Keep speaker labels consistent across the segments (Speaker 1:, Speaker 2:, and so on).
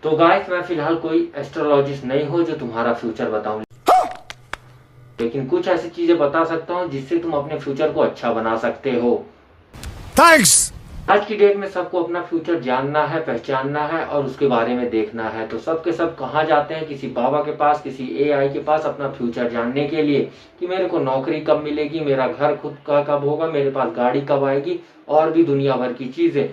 Speaker 1: तो गाइस मैं फिलहाल कोई एस्ट्रोलॉजिस्ट नहीं हूँ जो तुम्हारा फ्यूचर बताऊं, लेकिन कुछ ऐसी चीजें बता सकता हूँ जिससे तुम अपने फ्यूचर को अच्छा बना सकते हो।
Speaker 2: थैंक्स।
Speaker 1: आज की डेट में सबको अपना फ्यूचर जानना है, पहचानना है और उसके बारे में देखना है। तो सब के सब कहाँ जाते हैं, किसी बाबा के पास, किसी एआई के पास अपना फ्यूचर जानने के लिए कि मेरे को नौकरी कब मिलेगी, मेरा घर खुद का कब होगा, मेरे पास गाड़ी कब आएगी और भी दुनिया भर की चीजें।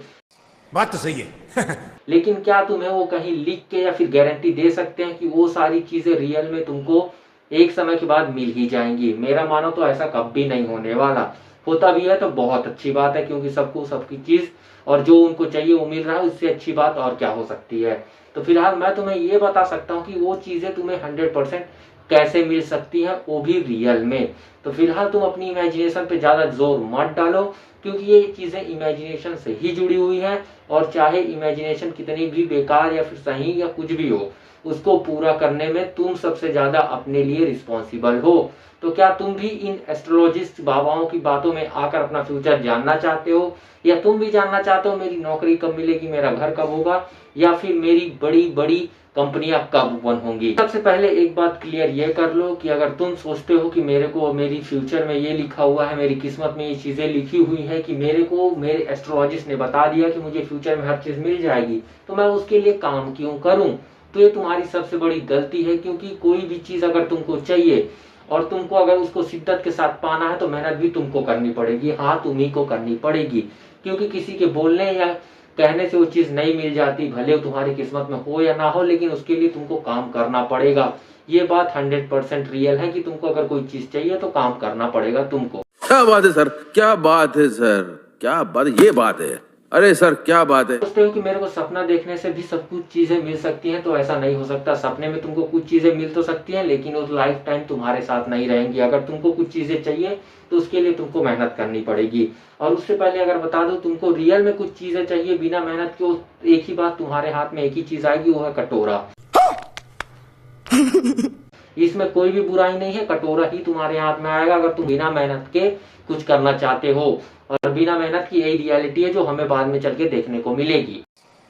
Speaker 2: बात तो सही है।
Speaker 1: लेकिन क्या तुम्हें वो कहीं लिख के या फिर गारंटी दे सकते हैं कि वो सारी चीजें रियल में तुमको एक समय के बाद मिल ही जाएंगी? मेरा मानो तो ऐसा कभी नहीं होने वाला। होता भी है तो बहुत अच्छी बात है, क्योंकि सबको सबकी चीज और जो उनको चाहिए वो मिल रहा है, उससे अच्छी बात और क्या हो सकती है। तो फिलहाल मैं तुम्हें ये बता सकता हूँ कि वो चीजें तुम्हें 100% कैसे मिल सकती हैं, वो भी रियल में। तो फिलहाल तुम अपनी इमेजिनेशन पे ज्यादा जोर मत डालो, क्योंकि ये चीजें इमेजिनेशन से ही जुड़ी हुई हैं। और चाहे इमेजिनेशन कितनी भी बेकार या फिर सही या कुछ भी हो, उसको पूरा करने में तुम सबसे ज्यादा अपने लिए रिस्पॉन्सिबल हो। तो क्या तुम भी इन एस्ट्रोलॉजिस्ट बाबाओं की बातों में आकर अपना फ्यूचर जानना चाहते हो, या तुम भी जानना चाहते हो मेरी नौकरी कब मिलेगी, मेरा घर कब होगा, या फिर मेरी बड़ी बड़ी कंपनियां कब ओपन होंगी? सबसे पहले एक बात क्लियर ये कर लो कि अगर तुम सोचते हो कि मेरे को मेरी फ्यूचर में ये लिखा हुआ है, मेरी किस्मत में ये चीजें लिखी हुई है कि मेरे को मेरे एस्ट्रोलॉजिस्ट ने बता दिया कि मुझे फ्यूचर में हर चीज मिल जाएगी, तो मैं उसके लिए काम क्यों करूं? तो ये तुम्हारी सबसे बड़ी गलती है, क्योंकि कोई भी चीज अगर तुमको चाहिए और तुमको अगर उसको शिद्दत के साथ पाना है तो मेहनत भी तुमको करनी पड़ेगी। हाँ, तुम्ही को करनी पड़ेगी, क्योंकि किसी के बोलने या कहने से वो चीज नहीं मिल जाती। भले वो तुम्हारी किस्मत में हो या ना हो, लेकिन उसके लिए तुमको काम करना पड़ेगा। ये बात 100% रियल है कि तुमको अगर कोई चीज चाहिए तो काम करना पड़ेगा तुमको।
Speaker 3: क्या बात है सर, क्या बात है सर, क्या बात, ये बात है। अरे सर क्या बात है।
Speaker 1: सोचते हो कि मेरे को सपना देखने से भी सब कुछ चीजें मिल सकती हैं, तो ऐसा नहीं हो सकता। सपने में तुमको कुछ चीजें मिल तो सकती हैं, लेकिन वो लाइफ टाइम तुम्हारे साथ नहीं रहेंगी। अगर तुमको कुछ चीजें चाहिए तो उसके लिए तुमको मेहनत करनी पड़ेगी। और उससे पहले अगर बता दो, तुमको रियल में कुछ चीजें चाहिए बिना मेहनत के, एक ही बात तुम्हारे हाथ में एक ही चीज आएगी, वो है कटोरा। इसमें कोई भी बुराई नहीं है, कटोरा ही तुम्हारे हाथ में आएगा अगर तुम बिना मेहनत के कुछ करना चाहते हो। और बिना मेहनत की यही रियलिटी है जो हमें बाद में चल के देखने को मिलेगी।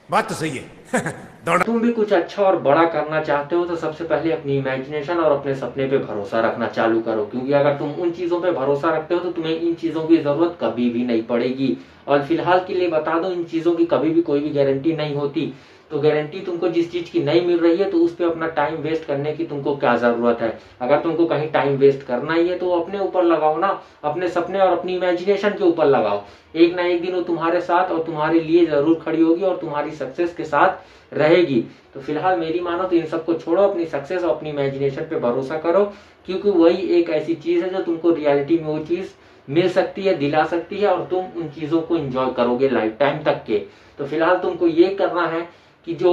Speaker 2: बात तो सही है।
Speaker 1: तुम भी कुछ अच्छा और बड़ा करना चाहते हो तो सबसे पहले अपनी इमेजिनेशन और अपने सपने पे भरोसा रखना चालू करो, क्योंकि अगर तुम उन चीजों पे भरोसा रखते हो तो तुम्हें इन चीजों की जरूरत कभी भी नहीं पड़ेगी। और फिलहाल के लिए बता दो, इन चीजों की कभी भी कोई भी गारंटी नहीं होती। तो गारंटी तुमको जिस चीज की नहीं मिल रही है तो उस पर अपना टाइम वेस्ट करने की तुमको क्या जरूरत है? अगर तुमको कहीं टाइम वेस्ट करना ही है तो अपने ऊपर लगाओ ना, अपने सपने और अपनी इमेजिनेशन के ऊपर लगाओ। एक ना एक दिन वो तुम्हारे साथ और तुम्हारे लिए जरूर खड़ी होगी और तुम्हारी सक्सेस के साथ रहेगी। तो फिलहाल मेरी मानो तो इन सबको छोड़ो, अपनी सक्सेस और अपनी इमेजिनेशन पे भरोसा करो, क्योंकि वही एक ऐसी चीज है जो तुमको रियलिटी में वो चीज मिल सकती है, दिला सकती है, और तुम उन चीजों को एंजॉय करोगे लाइफ टाइम तक के। तो फिलहाल तुमको ये करना है कि जो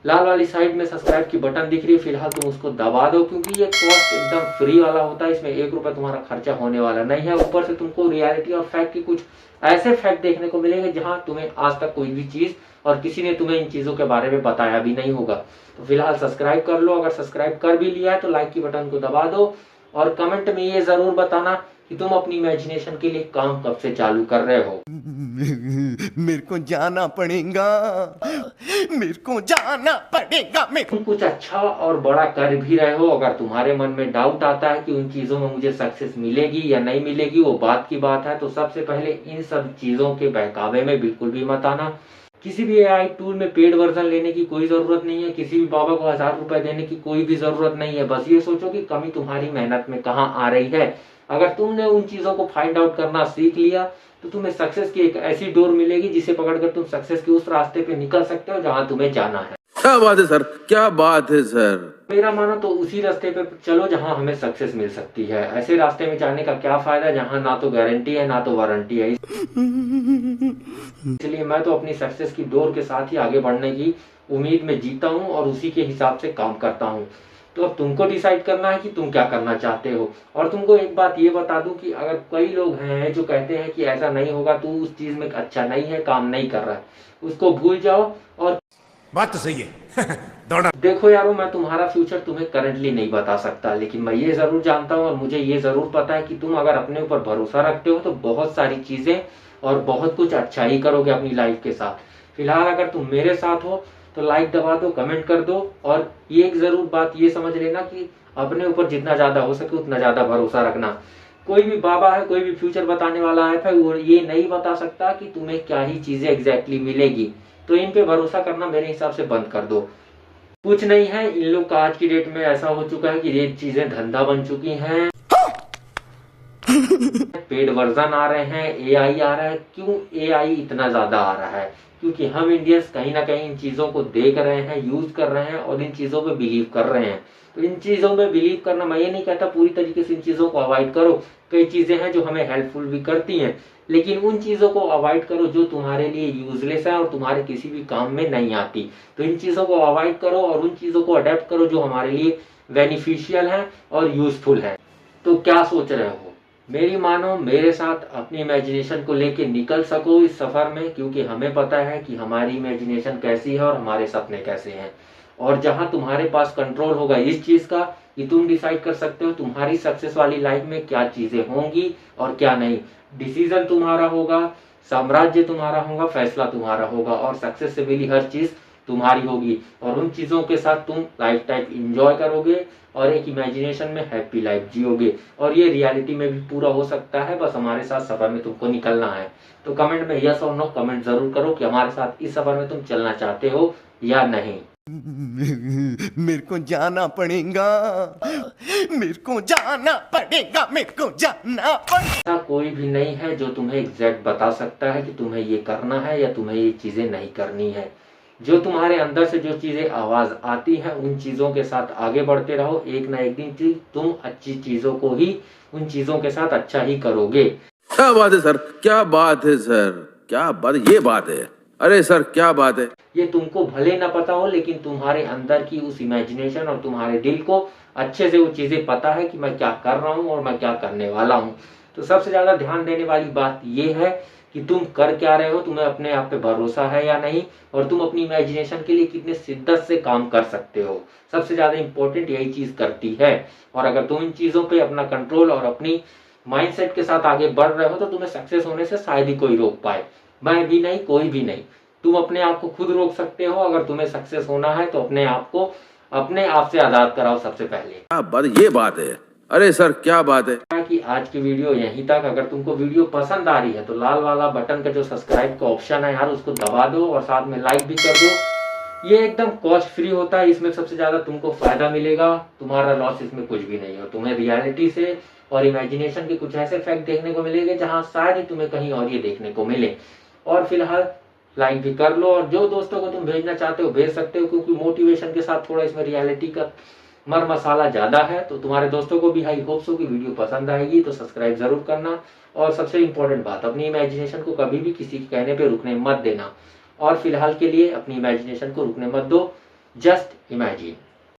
Speaker 1: लाल वाली साइड में सब्सक्राइब की बटन दिख रही है, फिलहाल तुम उसको दबा दो, क्योंकि ये कॉस्ट एकदम फ्री वाला होता है। इसमें 1 रुपया तुम्हारा खर्चा होने वाला नहीं है। ऊपर से तुमको रियलिटी और फैक्ट की कुछ ऐसे फैक्ट देखने को मिलेंगे जहां तुम्हें आज तक कोई भी चीज और किसी ने तुम्हें इन चीजों के बारे में बताया भी नहीं होगा। तो फिलहाल सब्सक्राइब कर लो। अगर सब्सक्राइब कर भी लिया है तो लाइक की बटन को दबा दो, और कमेंट में ये जरूर बताना कि तुम अपनी इमेजिनेशन के लिए काम कब से चालू कर रहे हो।
Speaker 4: मेरे को जाना पड़ेगा, मेरे को जाना पड़ेगा।
Speaker 1: तुम कुछ अच्छा और बड़ा कर भी रहे हो, अगर तुम्हारे मन में डाउट आता है कि उन चीजों में मुझे सक्सेस मिलेगी या नहीं मिलेगी, वो बात की बात है, तो सबसे पहले इन सब चीजों के बहकावे में बिल्कुल भी मत आना। किसी भी एआई टूल में पेड वर्जन लेने की कोई जरूरत नहीं है, किसी भी बाबा को 1000 रुपए देने की कोई भी जरूरत नहीं है। बस ये सोचो कि कमी तुम्हारी मेहनत में कहाँ आ रही है। अगर तुमने उन चीजों को फाइंड आउट करना सीख लिया तो तुम्हें सक्सेस की एक ऐसी डोर मिलेगी जिसे पकड़कर तुम सक्सेस के उस रास्ते पे निकल सकते हो जहां तुम्हें जाना है।
Speaker 3: क्या बात है सर, क्या बात है सर।
Speaker 1: मेरा मानो तो उसी रास्ते पे चलो जहां हमें सक्सेस मिल सकती है। ऐसे रास्ते में जाने का क्या फायदा जहां ना तो गारंटी है ना तो वारंटी है। इसलिए मैं तो अपनी सक्सेस की डोर के साथ ही आगे बढ़ने की उम्मीद में जीता हूँ और उसी के हिसाब से काम करता हूँ। तो अब तुमको डिसाइड करना है कि तुम क्या करना चाहते हो। और तुमको एक बात ये बता दूं कि अगर कई लोग हैं जो कहते हैं कि ऐसा नहीं होगा, तू उस चीज में अच्छा नहीं है, काम नहीं कर रहा है, उसको भूल जाओ। और
Speaker 2: बात तो सही है। दौड़ा
Speaker 1: देखो यारो, मैं तुम्हारा फ्यूचर तुम्हें करंटली नहीं बता सकता, लेकिन मैं ये जरूर जानता हूँ और मुझे ये जरूर पता है कि तुम अगर अपने ऊपर भरोसा रखते हो तो बहुत सारी चीजें और बहुत कुछ अच्छा ही करोगे अपनी लाइफ के साथ। फिलहाल अगर तुम मेरे साथ हो तो तो लाइक दबा दो, कमेंट कर दो। और ये एक जरूर बात ये समझ लेना कि अपने ऊपर जितना ज्यादा हो सके उतना ज्यादा भरोसा रखना। कोई भी बाबा है, कोई भी फ्यूचर बताने वाला है, वो ये नहीं बता सकता कि तुम्हें क्या ही चीजें एग्जैक्टली मिलेगी। तो इन पे भरोसा करना मेरे हिसाब से बंद कर दो। कुछ नहीं है, इन लोग का आज की डेट में ऐसा हो चुका है कि ये चीजें धंधा बन चुकी हैं। पेड वर्जन आ रहे हैं, एआई आ रहा है। क्यों एआई इतना ज्यादा आ रहा है? क्योंकि हम इंडियंस कहीं ना कहीं इन चीजों को देख रहे हैं, यूज कर रहे हैं और इन चीजों पे बिलीव कर रहे हैं। तो इन चीजों में बिलीव करना, मैं ये नहीं कहता पूरी तरीके से इन चीजों को अवॉइड करो। कई चीजें हैं जो हमें हेल्पफुल भी करती हैं, लेकिन उन चीजों को अवॉइड करो जो तुम्हारे लिए यूजलेस है और तुम्हारे किसी भी काम में नहीं आती। तो इन चीजों को अवॉइड करो और उन चीजों को अडेप्ट करो जो हमारे लिए बेनिफिशियल है और यूजफुल है। तो क्या सोच रहे हो? मेरी मानो, मेरे साथ अपनी इमेजिनेशन को लेके निकल सको इस सफर में, क्योंकि हमें पता है कि हमारी इमेजिनेशन कैसी है और हमारे सपने कैसे हैं। और जहां तुम्हारे पास कंट्रोल होगा इस चीज का कि तुम डिसाइड कर सकते हो तुम्हारी सक्सेस वाली लाइफ में क्या चीजें होंगी और क्या नहीं। डिसीजन तुम्हारा होगा, साम्राज्य तुम्हारा होगा, फैसला तुम्हारा होगा और सक्सेस से मिली हर चीज तुम्हारी होगी। और उन चीजों के साथ तुम लाइफ टाइम इंजॉय करोगे और एक इमेजिनेशन में हैप्पी लाइफ जियोगे। और ये रियलिटी में भी पूरा हो सकता है, बस हमारे साथ सफर में तुमको निकलना है। तो कमेंट में यस और नो कमेंट जरूर करो कि हमारे साथ इस सफर में तुम चलना चाहते हो या नहीं।
Speaker 4: मेरे को जाना पड़ेगा, मेरे को जाना पड़ेगा, मेरे को जाना पड़ेगा।
Speaker 1: ऐसा कोई भी नहीं है जो तुम्हें एग्जैक्ट बता सकता है कि तुम्हें ये करना है या तुम्हें ये चीजें नहीं करनी है। जो तुम्हारे अंदर से जो चीजें आवाज आती है उन चीजों के साथ आगे बढ़ते रहो। एक ना एक दिन तुम अच्छी चीजों को ही, उन चीजों के साथ अच्छा ही करोगे।
Speaker 3: क्या बात है सर, क्या बात है सर, क्या बात, ये बात है। अरे सर क्या बात है।
Speaker 1: ये तुमको भले ना पता हो, लेकिन तुम्हारे अंदर की उस इमेजिनेशन और तुम्हारे दिल को अच्छे से वो चीजें पता है कि मैं क्या कर रहा हूँ और मैं क्या करने वाला हूँ। तो सबसे ज्यादा ध्यान देने वाली बात ये है कि तुम कर क्या रहे हो, तुम्हें अपने आप पे भरोसा है या नहीं, और तुम अपनी इमेजिनेशन के लिए कितने शिद्दत से काम कर सकते हो। सबसे ज्यादा इंपॉर्टेंट यही चीज करती है। और अगर तुम इन चीजों पे अपना कंट्रोल और अपनी माइंडसेट के साथ आगे बढ़ रहे हो तो तुम्हें सक्सेस होने से शायद ही कोई रोक पाए। मैं भी नहीं, कोई भी नहीं। तुम अपने आप को खुद रोक सकते हो। अगर तुम्हें सक्सेस होना है तो अपने आप को अपने आप से आजाद कराओ सबसे पहले।
Speaker 3: क्या बात, ये बात है। अरे सर क्या बात है।
Speaker 1: कि आज की वीडियो यहीं तक। अगर तुमको वीडियो पसंद आ रही है तो लाल वाला बटन का जो सब्सक्राइब का ऑप्शन है यार, उसको दबा दो और साथ में लाइक भी कर दो। ये एकदम कॉस्ट फ्री होता है, इसमें सबसे ज्यादा तुमको फायदा मिलेगा, तुम्हारा लॉस इसमें कुछ भी नहीं हो। तुम्हें रियलिटी से और इमेजिनेशन के कुछ ऐसे फैक्ट देखने को मिलेंगे जहां शायद ही तुम्हें कहीं और ये देखने को मिले। और फिलहाल लाइक भी कर लो और जो दोस्तों को तुम भेजना चाहते हो भेज सकते हो, क्योंकि मोटिवेशन के साथ थोड़ा इसमें रियलिटी का मर मसाला ज्यादा है। तो तुम्हारे दोस्तों को भी हाई होप्स हो कि वीडियो पसंद आएगी, तो सब्सक्राइब जरूर करना। और सबसे इंपॉर्टेंट बात, अपनी इमेजिनेशन को कभी भी किसी के कहने पे रुकने मत देना। और फिलहाल के लिए अपनी इमेजिनेशन को रुकने मत दो, जस्ट इमेजिन।